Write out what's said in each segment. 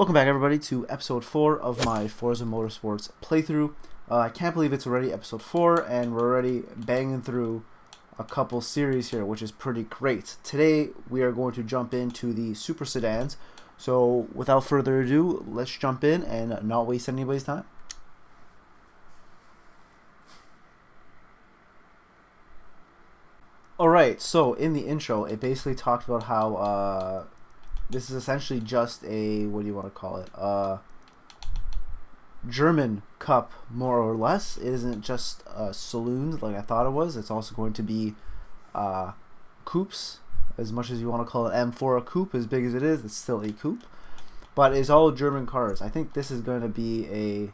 Welcome back, everybody, to episode 4 of my Forza Motorsports playthrough. I can't believe it's already episode 4, and we're already banging through a couple series here, which is pretty great. Today, we are going to jump into the Super Sedans. So, without further ado, let's jump in and not waste anybody's time. Alright, so in the intro, it basically talked about how this is essentially just a, what do you want to call it, German Cup, more or less. It isn't just saloons like I thought it was. It's also going to be coupes. As much as you want to call it M4 a coupe, as big as it is, it's still a coupe. But it's all German cars. I think this is going to be a...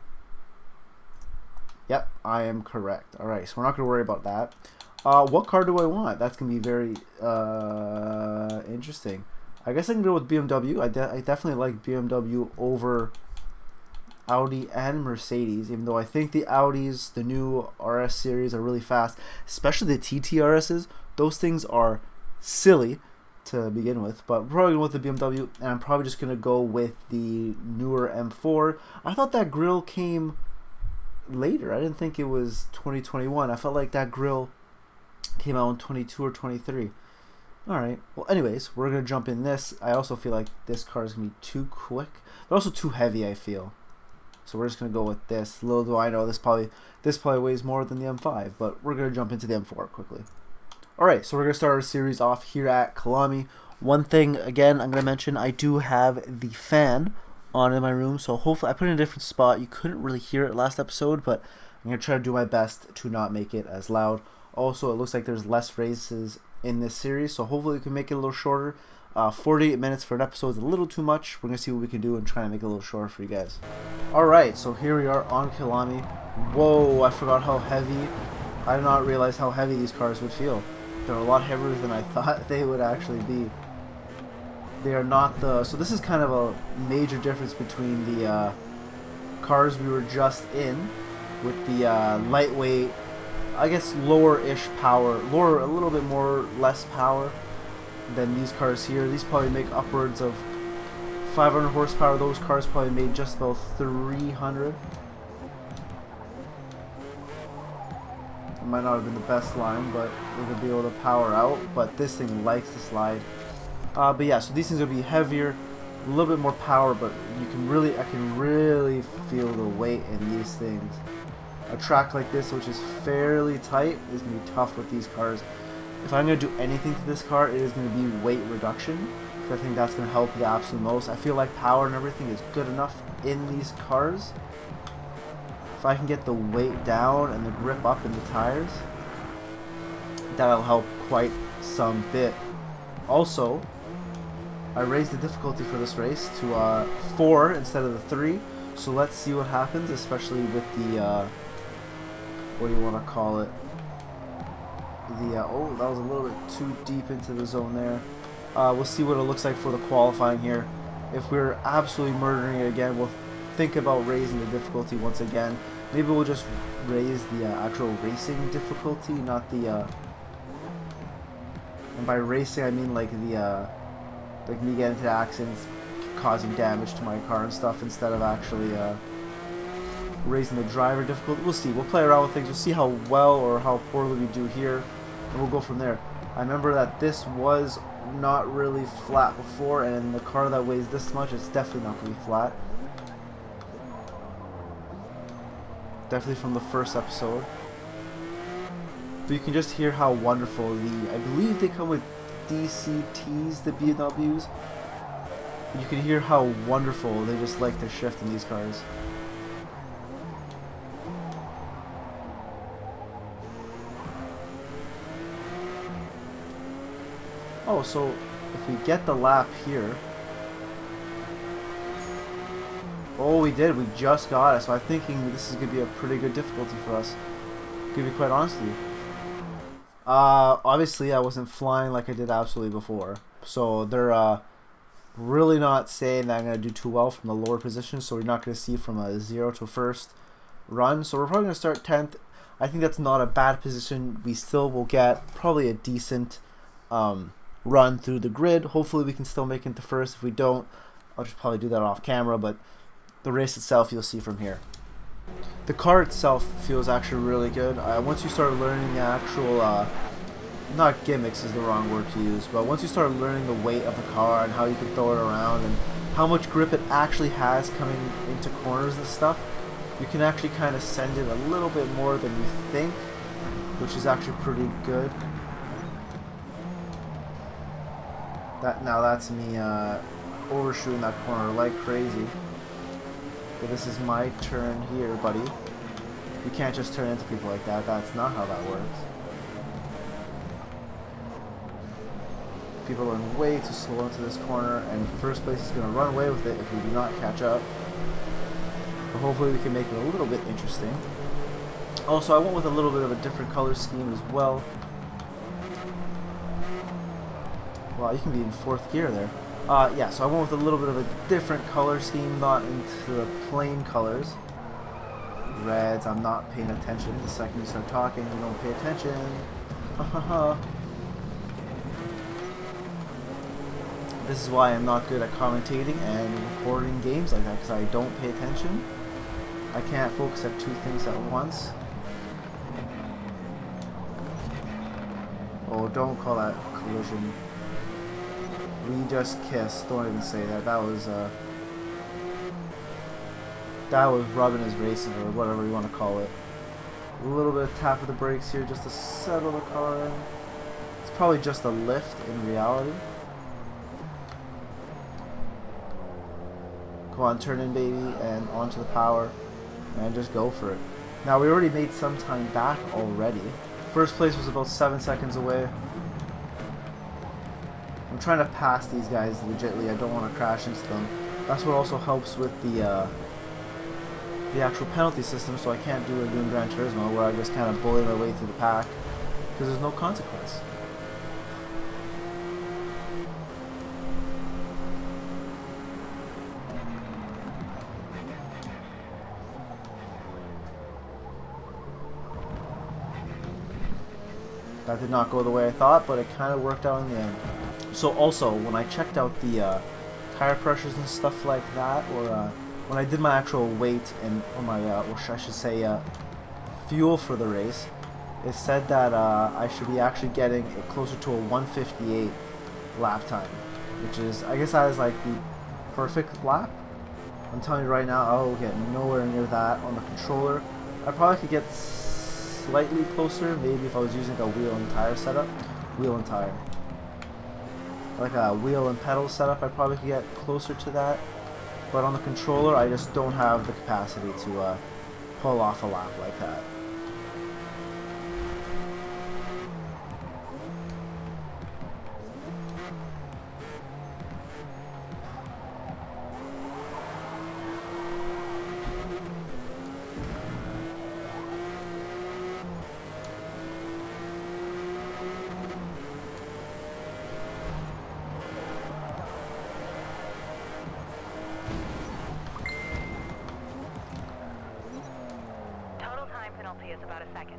Yep, I am correct. Alright, so we're not going to worry about that. What car do I want? That's going to be very interesting. I guess I can go with BMW. I definitely like BMW over Audi and Mercedes, even though I think the Audis, the new RS series, are really fast, especially the TTRSs. Those things are silly to begin with, but we're probably going with the BMW, and I'm probably just going to go with the newer M4. I thought that grille came later. I didn't think it was 2021. I felt like that grille came out in 22 or 23. Alright, well anyways, we're going to jump in this. I also feel like this car is going to be too quick, but also too heavy, I feel. So we're just going to go with this. Little do I know, this probably weighs more than the M5, but we're going to jump into the M4 quickly. Alright, so we're going to start our series off here at Kalami. One thing, again, I'm going to mention, I do have the fan on in my room, so hopefully I put it in a different spot. You couldn't really hear it last episode, but I'm going to try to do my best to not make it as loud. Also, it looks like there's less races in this series, so hopefully we can make it a little shorter. 48 minutes for an episode is a little too much. We're going to see what we can do and try to make it a little shorter for you guys. Alright, so here we are on Kalami. Whoa, I forgot how heavy. I did not realize how heavy these cars would feel. They're a lot heavier than I thought they would actually be. They are not the... So this is kind of a major difference between the cars we were just in with the lightweight, I guess lower-ish power, a little bit more less power than these cars here. These probably make upwards of 500 horsepower. Those cars probably made just about 300. It might not have been the best line, but we're going to be able to power out. But this thing likes to slide. But yeah, so these things will be heavier, a little bit more power, but I can really feel the weight in these things. A track like this, which is fairly tight, is going to be tough with these cars. If I'm going to do anything to this car, it is going to be weight reduction, because I think that's going to help the absolute most. I feel like power and everything is good enough in these cars. If I can get the weight down and the grip up in the tires, that'll help quite some bit. Also, I raised the difficulty for this race to 4 instead of the 3, so let's see what happens, especially with the what do you want to call it? Oh, that was a little bit too deep into the zone there. We'll see what it looks like for the qualifying here. If we're absolutely murdering it again, we'll think about raising the difficulty once again. Maybe we'll just raise the actual racing difficulty, not the... and by racing, I mean like the... like me getting into accidents, causing damage to my car and stuff, instead of actually... raising the driver difficulty. We'll see. We'll play around with things. We'll see how well or how poorly we do here, and we'll go from there. I remember that this was not really flat before, and in the car that weighs this much, it's definitely not going to be flat. Definitely from the first episode. But you can just hear how wonderful I believe they come with DCTs, the BMWs. You can hear how wonderful they just like to shift in these cars. Oh, so if we get the lap here... Oh, we did. We just got it. So I'm thinking this is going to be a pretty good difficulty for us, to be quite honest with you. Obviously, I wasn't flying like I did absolutely before. So they're really not saying that I'm going to do too well from the lower position. So we're not going to see from a 0 to first run. So we're probably going to start 10th. I think that's not a bad position. We still will get probably a decent... run through the grid. Hopefully we can still make it to first. If we don't, I'll just probably do that off camera, but the race itself you'll see from here. The car itself feels actually really good. Once you start learning the actual, not gimmicks is the wrong word to use, but once you start learning the weight of the car and how you can throw it around and how much grip it actually has coming into corners and stuff, you can actually kind of send it a little bit more than you think, which is actually pretty good. Now that's me overshooting that corner like crazy. But this is my turn here, buddy. You can't just turn into people like that. That's not how that works. People are way too slow into this corner, and first place is going to run away with it if we do not catch up. But hopefully we can make it a little bit interesting. Also, I went with a little bit of a different color scheme as well. Wow, you can be in 4th gear there. Yeah, so I went with a little bit of a different color scheme, not into the plain colors. Reds, I'm not paying attention. The second you start talking, you don't pay attention. This is why I'm not good at commentating and recording games like that, because I don't pay attention. I can't focus at 2 things at once. Oh, don't call that collision. We just kissed. Don't even say that. That was rubbing his racing, or whatever you want to call it. A little bit of tap of the brakes here just to settle the car in. It's probably just a lift in reality. Come on, turn in, baby, and onto the power, and just go for it. Now, we already made some time back already. First place was about 7 seconds away. I'm trying to pass these guys legitly. I don't want to crash into them. That's what also helps with the actual penalty system, so I can't do it in Gran Turismo where I just kind of bully my way through the pack because there's no consequence. That did not go the way I thought, but it kind of worked out in the end. So also, when I checked out the tire pressures and stuff like that, or when I did my actual weight and or my, or I should say, fuel for the race, it said that I should be actually getting closer to a 158 lap time, which is, I guess that is like the perfect lap. I'm telling you right now, I will get nowhere near that on the controller. I probably could get slightly closer, maybe if I was using a wheel and tire setup. Wheel and tire. Like a wheel and pedal setup, I probably could get closer to that. But on the controller, I just don't have the capacity to pull off a lap like that. Penalty is about a second.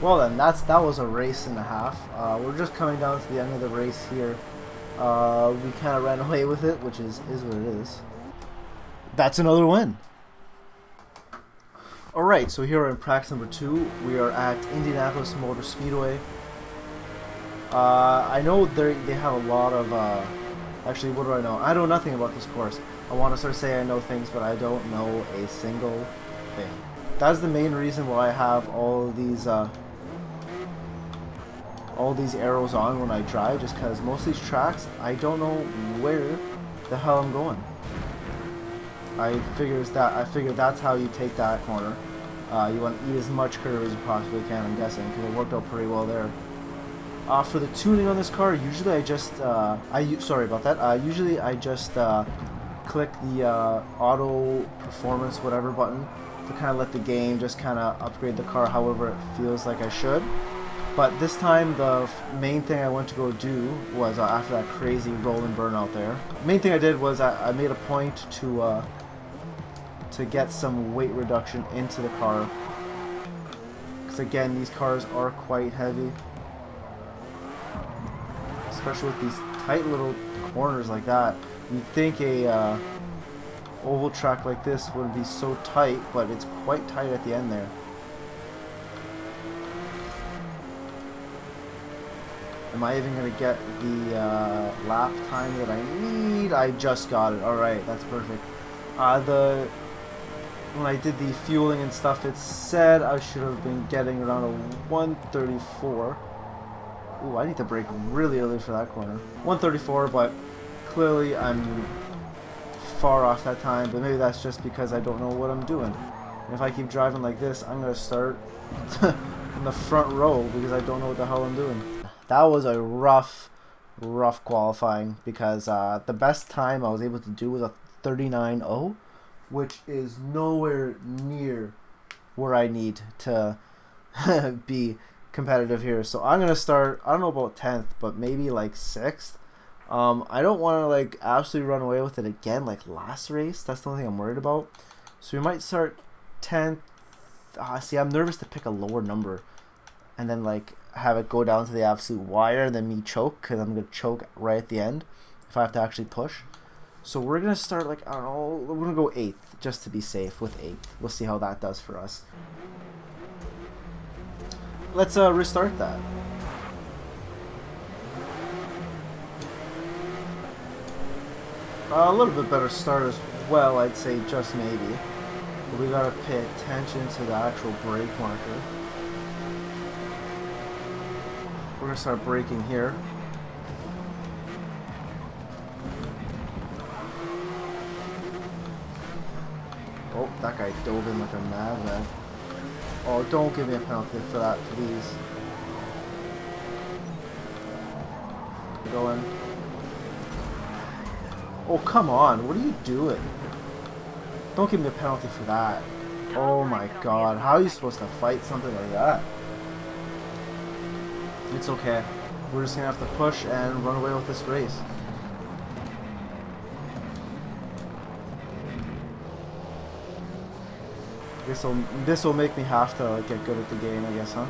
Well then, that was a race and a half. We're just coming down to the end of the race here. We kind of ran away with it, which is what it is. That's another win. Alright, so here in practice number 2. We are at Indianapolis Motor Speedway. I know they have a lot of... actually, what do I know? I know nothing about this course. I want to sort of say I know things, but I don't know a single thing. That's the main reason why I have all these arrows on when I drive, just because most of these tracks, I don't know where the hell I'm going. I figure that's how you take that corner. You want to eat as much curve as you possibly can, I'm guessing, because it worked out pretty well there. For the tuning on this car, usually I just sorry about that. Usually I just click the auto performance whatever button to kind of let the game just kind of upgrade the car however it feels like I should. But this time the main thing I went to go do was after that crazy roll and burn out there. The main thing I did was I made a point to get some weight reduction into the car, because again these cars are quite heavy, especially with these tight little corners like that. You'd think a oval track like this wouldn't be so tight, but it's quite tight at the end there. Am I even going to get the lap time that I need? I just got it. Alright, that's perfect. When I did the fueling and stuff, it said I should have been getting around a 134. Ooh, I need to brake really early for that corner. 134, but clearly I'm far off that time, but maybe that's just because I don't know what I'm doing. And if I keep driving like this, I'm going to start in the front row because I don't know what the hell I'm doing. That was a rough qualifying, because the best time I was able to do was a 39.0, which is nowhere near where I need to be competitive here. So I'm gonna start, I don't know about 10th, but maybe like 6th. I don't want to like absolutely run away with it again like last race. That's the only thing I'm worried about. So we might start 10th. See, I'm nervous to pick a lower number and then like have it go down to the absolute wire and then me choke, because I'm gonna choke right at the end if I have to actually push. So we're gonna start like, I don't know, we're gonna go 8th just to be safe with 8th. We'll see how that does for us. Let's restart that. A little bit better start as well, I'd say, just maybe. But we gotta pay attention to the actual brake marker. We're gonna start braking here. Oh, that guy dove in like a madman. Oh, don't give me a penalty for that, please. Going. Oh, come on. What are you doing? Don't give me a penalty for that. Oh my god. How are you supposed to fight something like that? It's okay. We're just going to have to push and run away with this race. This will make me have to get good at the game, I guess, huh?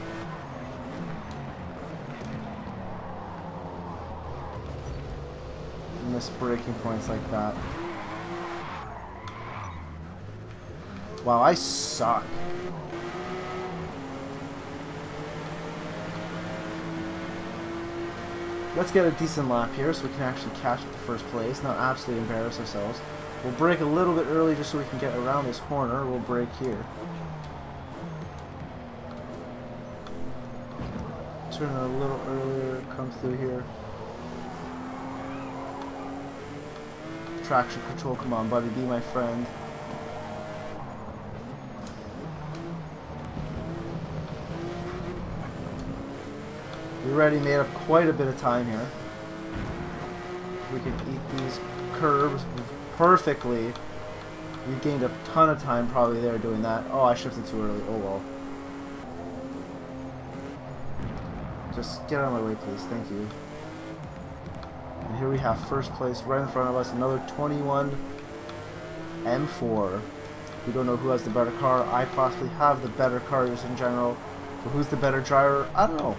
Miss braking points like that. Wow, I suck. Let's get a decent lap here so we can actually catch the first place, not absolutely embarrass ourselves. We'll brake a little bit early just so we can get around this corner. We'll brake here. Turn a little earlier, come through here. Traction control, come on buddy, be my friend. We already made up quite a bit of time here. We can eat these curves perfectly. We gained a ton of time probably there doing that. Oh, I shifted too early. Oh well. Just get out of my way, please. Thank you. And here we have first place right in front of us. Another 21 M4. We don't know who has the better car. I possibly have the better car just in general. But who's the better driver? I don't know.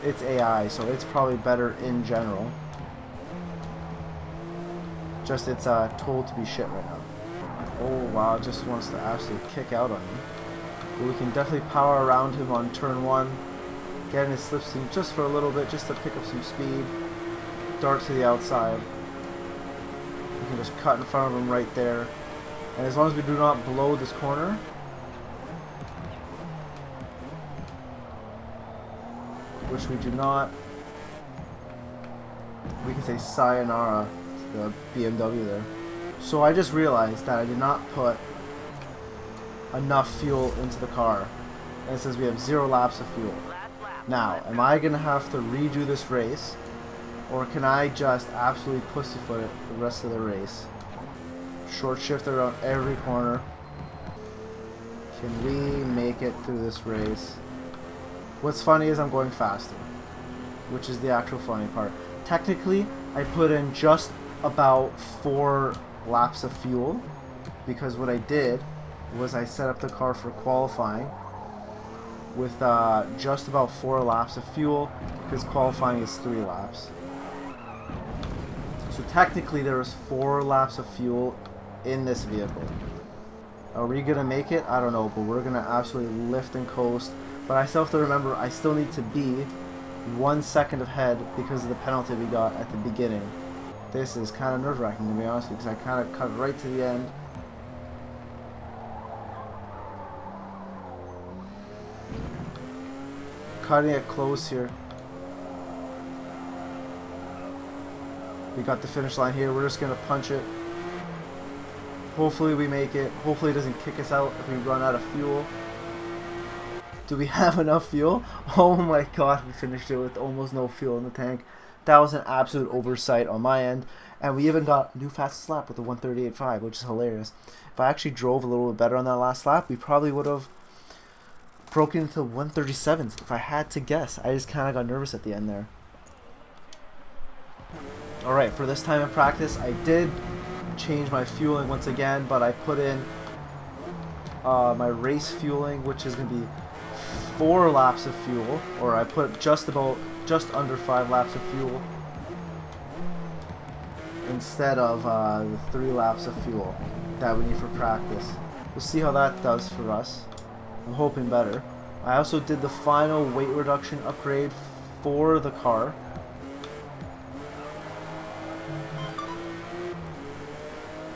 It's AI, so it's probably better in general. Just it's told to be shit right now. Oh wow, it just wants to absolutely kick out on me. But we can definitely power around him on turn 1. Get in his slipstream just for a little bit, just to pick up some speed. Dart to the outside. We can just cut in front of him right there. And as long as we do not blow this corner, which we do not, we can say sayonara to the BMW there. So I just realized that I did not put enough fuel into the car. And it says we have 0 laps of fuel. Now, am I going to have to redo this race? Or can I just absolutely pussyfoot it the rest of the race? Short shift around every corner. Can we make it through this race? What's funny is I'm going faster, which is the actual funny part. Technically, I put in just about 4 laps of fuel, because what I did was I set up the car for qualifying with just about 4 laps of fuel, because qualifying is 3 laps. So technically there was 4 laps of fuel in this vehicle. Are we gonna make it? I don't know, but we're gonna absolutely lift and coast. But I still have to remember, I still need to be 1 second ahead because of the penalty we got at the beginning. This is kind of nerve-wracking, to be honest, because I kind of cut right to the end. Cutting it close here. We got the finish line here. We're just going to punch it. Hopefully we make it. Hopefully it doesn't kick us out if we run out of fuel. Do we have enough fuel? Oh my god, we finished it with almost no fuel in the tank. That was an absolute oversight on my end. And we even got a new fastest lap with a 1:38.5, which is hilarious. If I actually drove a little bit better on that last lap, we probably would have broken into 1:37s if I had to guess. I just kind of got nervous at the end there. Alright, for this time in practice, I did change my fueling once again, but I put in my race fueling, which is going to be 4 laps of fuel, or I put just under 5 laps of fuel instead of the 3 laps of fuel that we need for practice. We'll see how that does for us. I'm hoping better. I also did the final weight reduction upgrade for the car.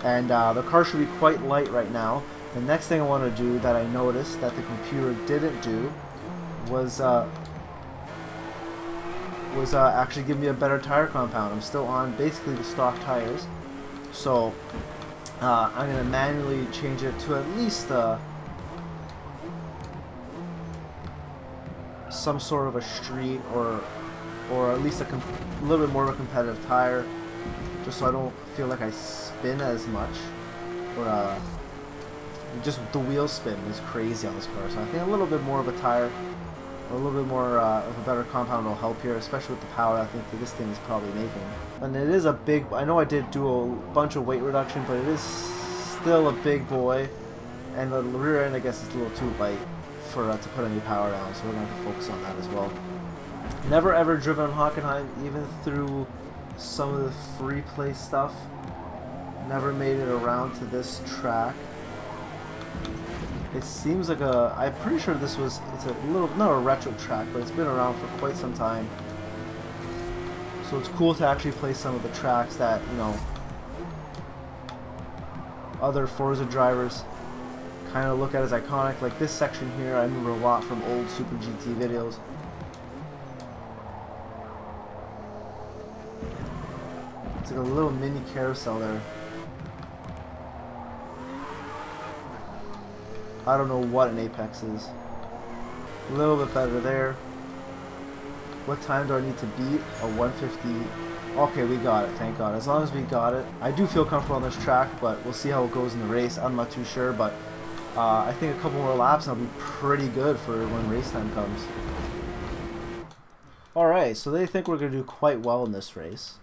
And the car should be quite light right now. The next thing I want to do that I noticed that the computer didn't do was actually give me a better tire compound. I'm still on basically the stock tires. So I'm going to manually change it to at least some sort of a street or at least a little bit more of a competitive tire, just so I don't feel like I spin as much, or just the wheel spin is crazy on this car. So I think a little bit more of a tire, or a little bit more of a better compound will help here, especially with the power I think that this thing is probably making. And it is a big, I know I did do a bunch of weight reduction, but it is still a big boy, and the rear end I guess is a little too light for to put any power down, so we're going to have to focus on that as well. Never ever driven on Hockenheim, even through some of the free play stuff. Never made it around to this track. It seems like I'm pretty sure it's a little, not a retro track, but it's been around for quite some time. So it's cool to actually play some of the tracks that, you know, other Forza drivers kind of look at as iconic. Like this section here, I remember a lot from old Super GT videos. It's like a little mini carousel there. I don't know what an apex is. A little bit better there. What time do I need to beat? A 150. Okay, we got it, thank God. As long as we got it. I do feel comfortable on this track, but we'll see how it goes in the race. I'm not too sure, but I think a couple more laps and I'll be pretty good for when race time comes. Alright, so they think we're going to do quite well in this race.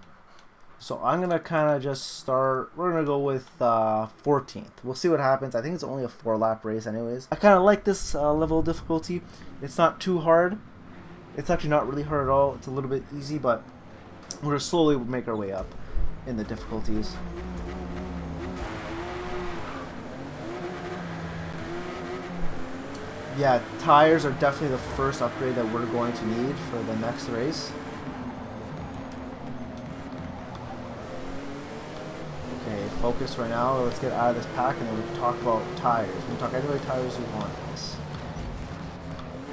So I'm going to kind of just start, we're going to go with 14th. We'll see what happens. I think it's only a 4-lap race anyways. I kind of like this level of difficulty. It's not too hard. It's actually not really hard at all. It's a little bit easy, but we're going to slowly make our way up in the difficulties. Yeah, tires are definitely the first upgrade that we're going to need for the next race. Okay, focus right now. Let's get out of this pack and then we can talk about tires. We can talk any way tires you want.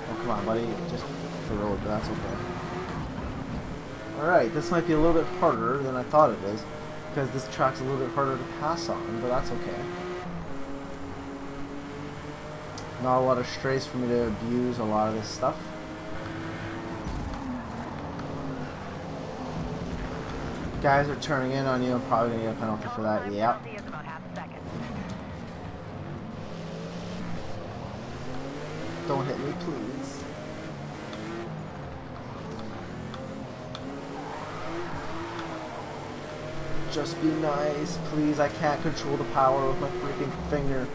Oh, come on, buddy. Just the road, but that's okay. Alright, this might be a little bit harder than I thought it is, because this track's a little bit harder to pass on, but that's okay. Not a lot of straights for me to abuse a lot of this stuff. Guys are turning in on you. I'm probably going to get a penalty for that. Yeah. Don't hit me, please. Just be nice, please. I can't control the power with my freaking finger.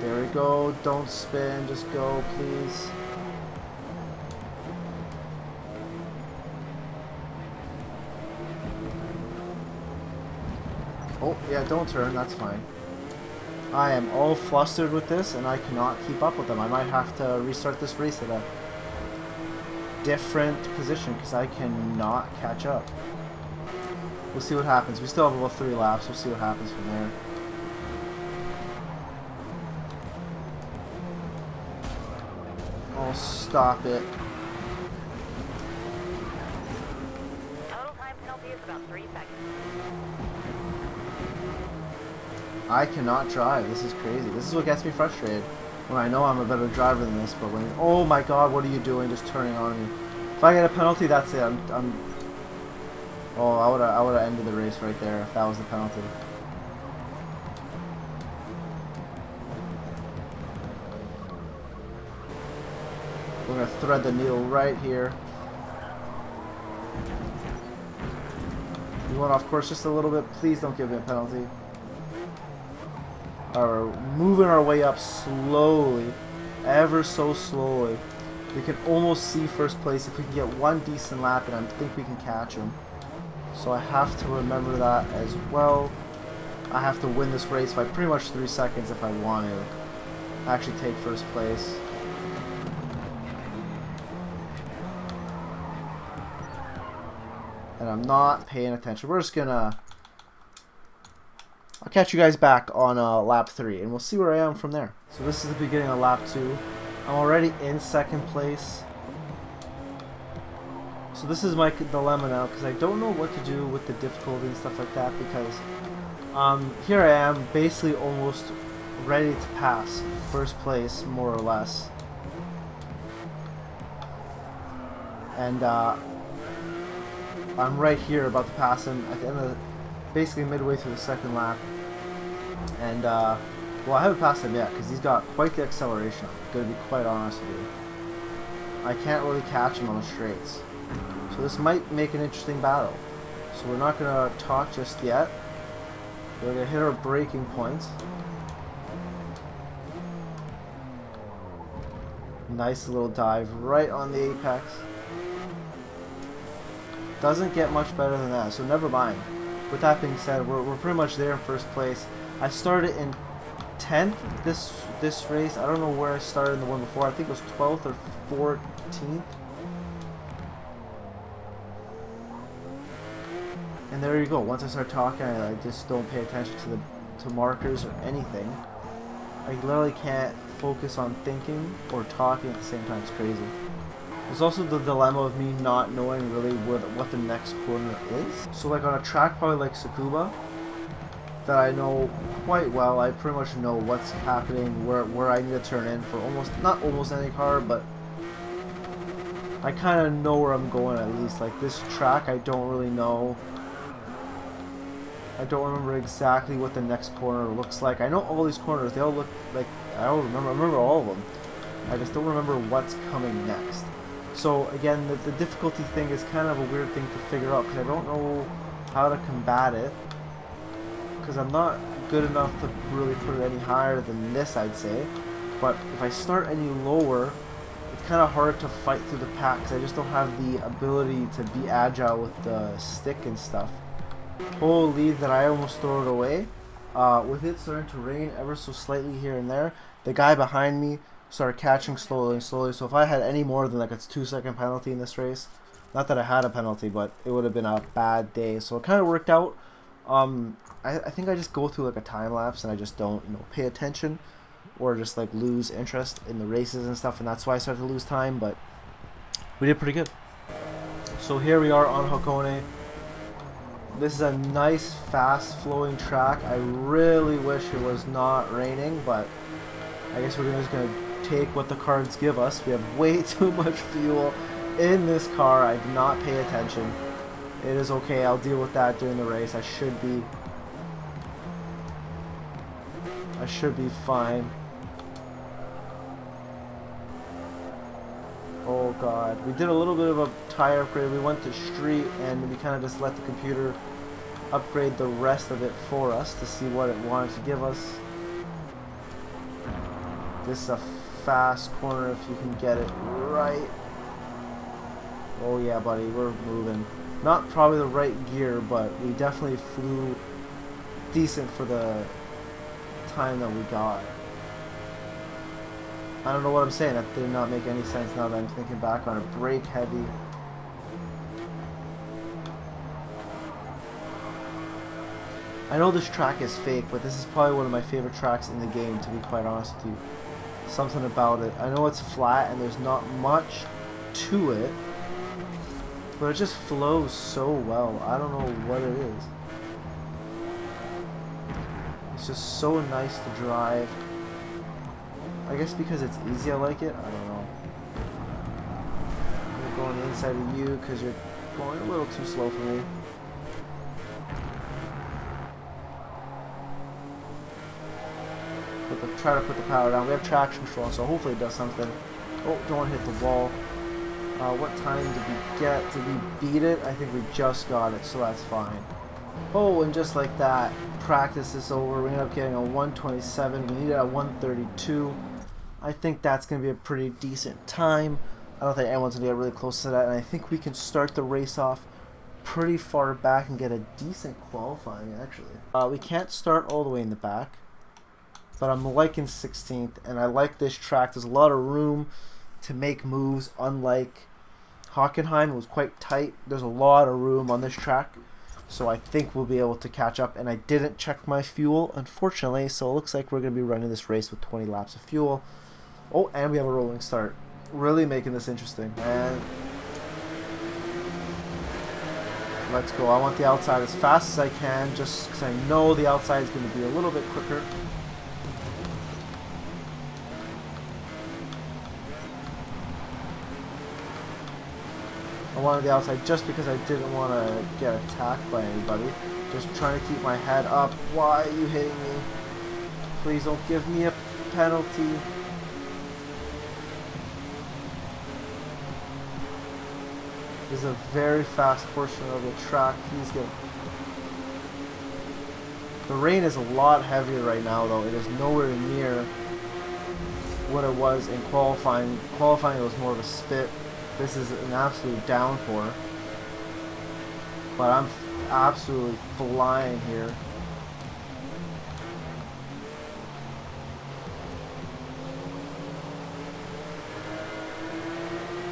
There we go. Don't spin. Just go, please. Oh, yeah, don't turn. That's fine. I am all flustered with this, and I cannot keep up with them. I might have to restart this race at a different position, because I cannot catch up. We'll see what happens. We still have about 3 laps. We'll see what happens from there. Oh, stop it. Total time penalty is about 3 seconds. I cannot drive. This is crazy. This is what gets me frustrated. When I know I'm a better driver than this, but when, oh my god, what are you doing? Just turning on me. If I get a penalty, that's it. Oh, I would have ended the race right there if that was the penalty. We're gonna thread the needle right here. We went off course just a little bit. Please don't give me a penalty. We're moving our way up slowly, ever so slowly. We can almost see first place if we can get one decent lap, and I think we can catch him. So I have to remember that as well. I have to win this race by pretty much 3 seconds if I want to actually take first place. And I'm not paying attention. We're just gonna... I'll catch you guys back on lap 3, and we'll see where I am from there. So this is the beginning of lap 2. I'm already in second place. So this is my dilemma now, because I don't know what to do with the difficulty and stuff like that, because here I am, basically almost ready to pass first place, more or less. And I'm right here about to pass him at the end of basically midway through the second lap. And well, I haven't passed him yet because he's got quite the acceleration. I'm going to be quite honest with you. I can't really catch him on the straights. So this might make an interesting battle. So we're not going to talk just yet. We're going to hit our braking points. Nice little dive right on the apex. Doesn't get much better than that, so never mind. With that being said, we're pretty much there in first place. I started in 10th this race. I don't know where I started in the one before. I think it was 12th or 14th. And there you go. Once I start talking, I just don't pay attention to markers or anything. I literally can't focus on thinking or talking at the same time. It's crazy. There's also the dilemma of me not knowing really what the next corner is. So like on a track probably like Tsukuba, that I know quite well, I pretty much know what's happening, where I need to turn in for not almost any car, but I kind of know where I'm going at least. Like this track, I don't really know. I don't remember exactly what the next corner looks like. I know all these corners, they all look like, I remember all of them. I just don't remember what's coming next. So again, the difficulty thing is kind of a weird thing to figure out because I don't know how to combat it. Because I'm not good enough to really put it any higher than this, I'd say. But if I start any lower, it's kind of hard to fight through the pack because I just don't have the ability to be agile with the stick and stuff. Holy, that I almost throw it away. With it starting to rain ever so slightly here and there, the guy behind me started catching slowly and slowly. So if I had any more than like a 2-second penalty in this race, not that I had a penalty, but it would have been a bad day. So it kind of worked out. I think I just go through like a time lapse and I just don't, you know, pay attention or just like lose interest in the races and stuff, and that's why I started to lose time. But we did pretty good. So here we are on Hakone. This is a nice fast flowing track. I really wish it was not raining, but I guess we're just gonna take what the cards give us. We have way too much fuel in this car. I did not pay attention. It is okay, I'll deal with that during the race. I should be fine. Oh god, we did a little bit of a tire upgrade. We went to street and we kind of just let the computer upgrade the rest of it for us to see what it wanted to give us. This is a fast corner if you can get it right. Oh yeah, buddy, we're moving. Not probably the right gear, but we definitely flew decent for the time that we got. I don't know what I'm saying. That did not make any sense now that I'm thinking back on it. Brake heavy. I know this track is fake, but this is probably one of my favorite tracks in the game, to be quite honest with you. Something about it. I know it's flat and there's not much to it, but it just flows so well. I don't know what it is. It's just so nice to drive. I guess because it's easy I like it. I don't know. I'm going on the inside of you because you're going a little too slow for me. Try to put the power down. We have traction control, so hopefully it does something. Oh, don't want to hit the wall. What time did we get? Did we beat it? I think we just got it, so that's fine. Oh, and just like that, practice is over. We ended up getting a 127. We needed a 132. I think that's going to be a pretty decent time. I don't think anyone's going to get really close to that, and I think we can start the race off pretty far back and get a decent qualifying, actually. We can't start all the way in the back, but I'm liking 16th, and I like this track. There's a lot of room to make moves, unlike Hockenheim. It was quite tight. There's a lot of room on this track, so I think we'll be able to catch up. And I didn't check my fuel, unfortunately, so it looks like we're going to be running this race with 20 laps of fuel. Oh, and we have a rolling start. Really making this interesting. And let's go. I want the outside as fast as I can, just because I know the outside is going to be a little bit quicker. I wanted the outside just because I didn't want to get attacked by anybody. Just trying to keep my head up. Why are you hitting me? Please don't give me a penalty. This is a very fast portion of the track. He's good. The rain is a lot heavier right now, though. It is nowhere near what it was in qualifying. Qualifying, it was more of a spit. This is an absolute downpour. But I'm absolutely flying here.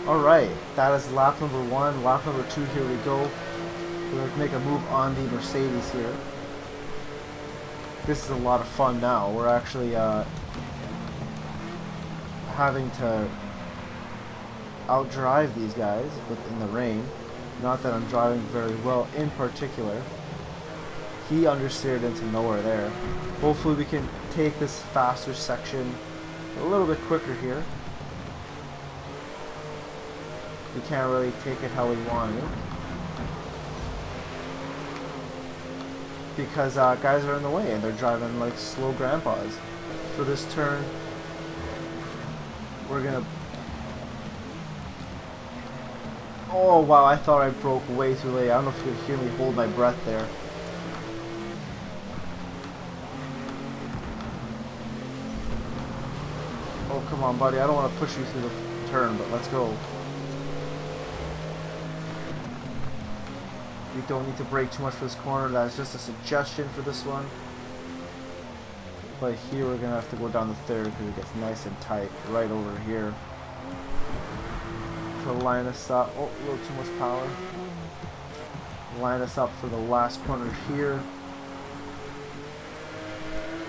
Alright, that is lap number 1. Lap number 2, here we go. We're going to make a move on the Mercedes here. This is a lot of fun now. We're actually having to outdrive these guys in the rain. Not that I'm driving very well in particular. He understeered into nowhere there. Hopefully we can take this faster section a little bit quicker here. We can't really take it how we want to, because guys are in the way and they're driving like slow grandpas. For this turn, We're gonna... Oh, wow, I thought I broke way too late. I don't know if you could hear me hold my breath there. Oh, come on, buddy. I don't want to push you through the turn, but let's go. We don't need to brake too much for this corner. That's just a suggestion for this one. But here we're going to have to go down the third because it gets nice and tight right over here. To line us up. Oh, a little too much power. Line us up for the last corner here.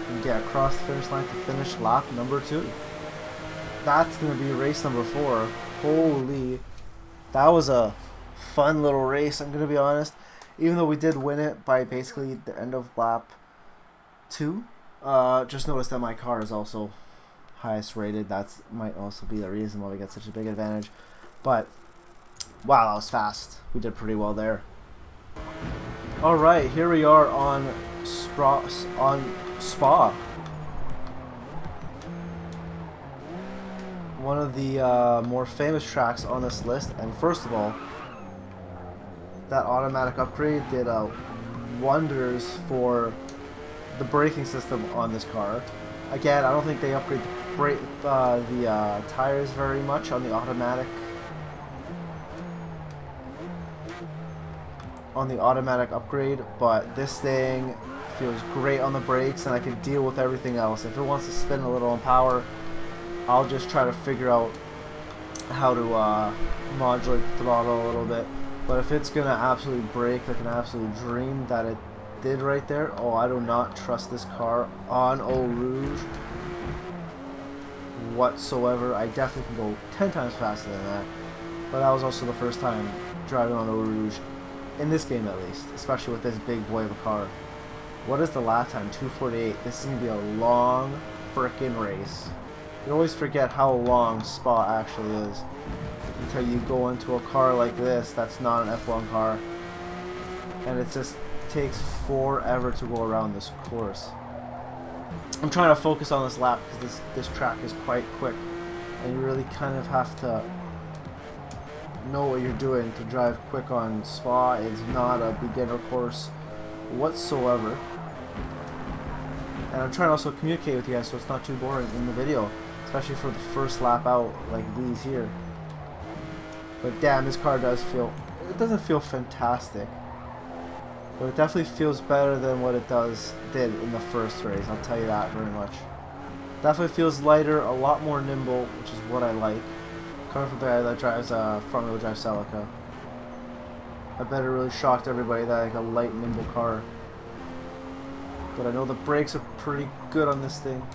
And get across the finish line to finish lap number 2. That's going to be race number 4. Holy. That was a fun little race, I'm going to be honest. Even though we did win it by basically the end of lap 2. Just noticed that my car is also highest rated. That might also be the reason why we get such a big advantage. But, wow, that was fast. We did pretty well there. Alright, here we are on Spa. One of the more famous tracks on this list. And first of all, that automatic upgrade did wonders for the braking system on this car. Again, I don't think they upgrade the tires very much on the automatic upgrade, but this thing feels great on the brakes, and I can deal with everything else. If it wants to spin a little on power, I'll just try to figure out how to modulate the throttle a little bit. But if it's gonna absolutely brake like an absolute dream that it did right there, oh, I do not trust this car on Eau Rouge whatsoever. I definitely can go 10 times faster than that, but that was also the first time driving on Eau Rouge in this game, at least, especially with this big boy of a car. What is the lap time? 2:48. This is gonna be a long frickin' race. You always forget how long Spa actually is until you go into a car like this that's not an F1 car, and it just takes forever to go around this course. I'm trying to focus on this lap because this track is quite quick, and you really kind of have to know what you're doing to drive quick on Spa. It's not a beginner course whatsoever, and I'm trying to also communicate with you guys so it's not too boring in the video, especially for the first lap out like these here. But damn, this car does feel, it doesn't feel fantastic, but it definitely feels better than what it did in the first race, I'll tell you that very much. Definitely feels lighter, a lot more nimble, which is what I like. Coming from the guy that drives a front-wheel drive Celica. I bet it really shocked everybody that I like a light, nimble car. But I know the brakes are pretty good on this thing.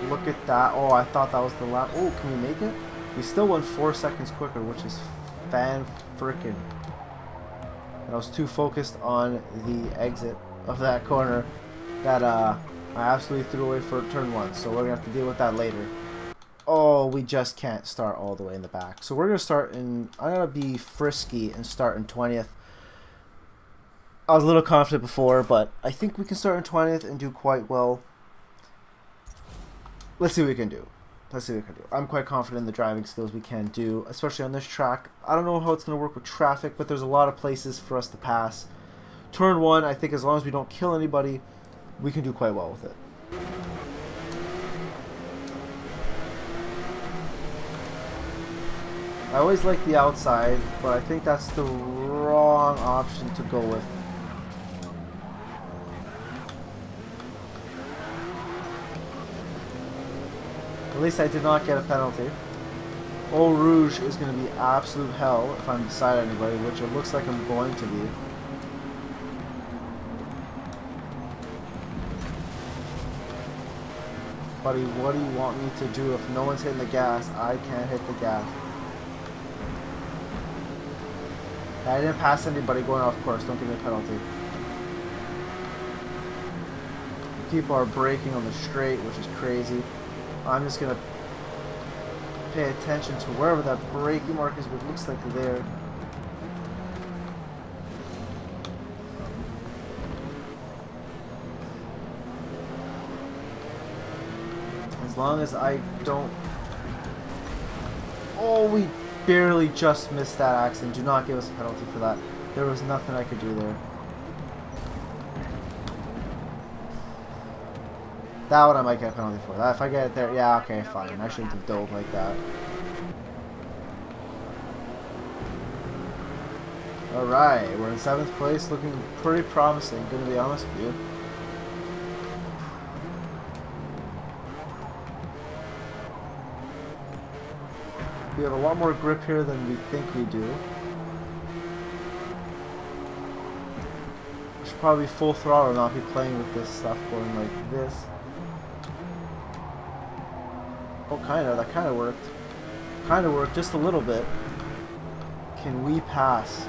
Look at that. Oh, I thought that was the lap. Oh, can we make it? We still went 4 seconds quicker, which is fan-frickin'. And I was too focused on the exit of that corner that I absolutely threw away for turn 1. So we're going to have to deal with that later. Oh, we just can't start all the way in the back. So we're going to start in... I'm going to be frisky and start in 20th. I was a little confident before, but I think we can start in 20th and do quite well. Let's see what we can do. Let's see what we can do. I'm quite confident in the driving skills we can do, especially on this track. I don't know how it's going to work with traffic, but there's a lot of places for us to pass. Turn 1, I think as long as we don't kill anybody, we can do quite well with it. I always like the outside, but I think that's the wrong option to go with. At least I did not get a penalty. Eau Rouge is going to be absolute hell if I'm beside anybody, which it looks like I'm going to be. Buddy, what do you want me to do? If no one's hitting the gas, I can't hit the gas. I didn't pass anybody going off course. Don't give me a penalty. People are braking on the straight, which is crazy. I'm just gonna pay attention to wherever that braking mark is, what looks like there. As long as I don't... Oh, we barely just missed that accident. Do not give us a penalty for that. There was nothing I could do there. That one I might get a penalty for. That if I get it there, yeah, okay, fine. I shouldn't have dove like that. Alright, we're in 7th place, looking pretty promising, gonna be honest with you. We have a lot more grip here than we think we do. I should probably full throttle and not be playing with this stuff going like this. Oh, kinda. That kinda worked. Kinda worked, just a little bit. Can we pass?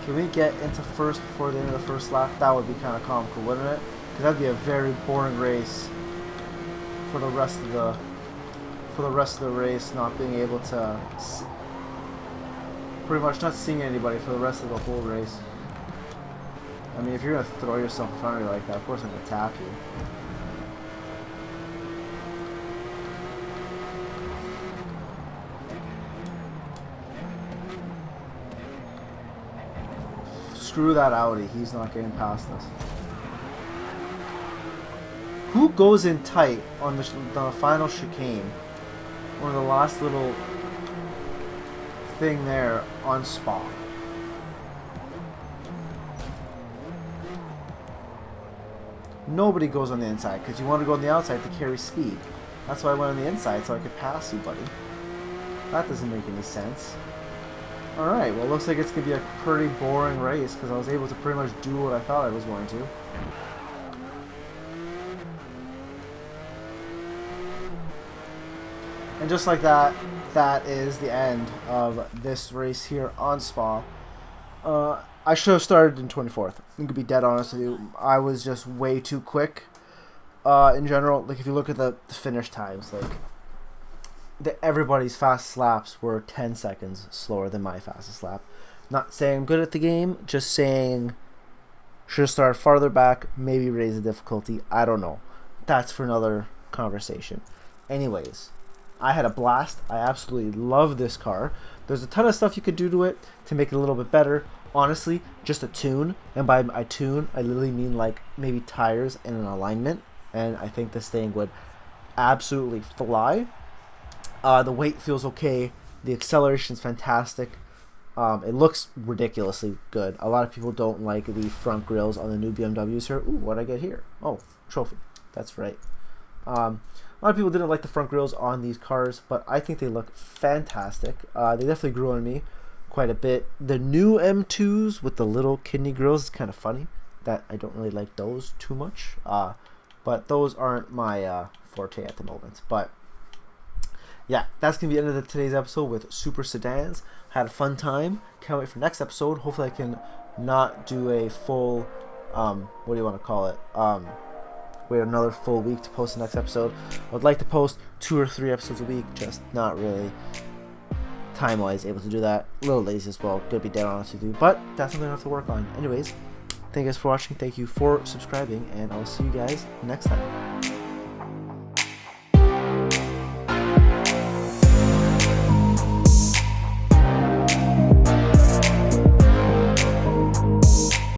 Can we get into first before the end of the first lap? That would be kinda comical, wouldn't it? Because that'd be a very boring race for the rest of the race, not being able to pretty much not seeing anybody for the rest of the whole race. I mean, if you're gonna throw yourself in front of me like that, of course I'm gonna tap you. Screw that Audi, he's not getting past us. Who goes in tight on the final chicane? One of the last little thing there on Spa. Nobody goes on the inside because you want to go on the outside to carry speed. That's why I went on the inside, so I could pass you, buddy. That doesn't make any sense. Alright, well, it looks like it's going to be a pretty boring race because I was able to pretty much do what I thought I was going to. And just like that, that is the end of this race here on Spa. I should have started in 24th. I'm going to be dead honest with you. I was just way too quick in general. Like, if you look at the finish times, like, everybody's fastest laps were 10 seconds slower than my fastest lap. Not saying I'm good at the game, just saying should have started farther back, maybe raise the difficulty. I don't know. That's for another conversation. Anyways, I had a blast. I absolutely love this car. There's a ton of stuff you could do to it to make it a little bit better. Honestly, just a tune. And by I tune, I literally mean like maybe tires and an alignment. And I think this thing would absolutely fly. The weight feels okay. The acceleration is fantastic. It looks ridiculously good. A lot of people don't like the front grills on the new BMWs here. Ooh, what'd I get here? Oh, trophy. That's right. A lot of people didn't like the front grills on these cars, but I think they look fantastic. They definitely grew on me quite a bit. The new M2s with the little kidney grills is kind of funny. That I don't really like those too much. But those aren't my forte at the moment. But yeah, that's going to be the end of today's episode with Super Sedans. Had a fun time. Can't wait for next episode. Hopefully I can not do a full, what do you want to call it? Wait another full week to post the next episode. I would like to post 2 or 3 episodes a week, just not really time-wise able to do that. A little lazy as well, to be dead honest with you. But that's something I have to work on. Anyways, thank you guys for watching. Thank you for subscribing, and I'll see you guys next time.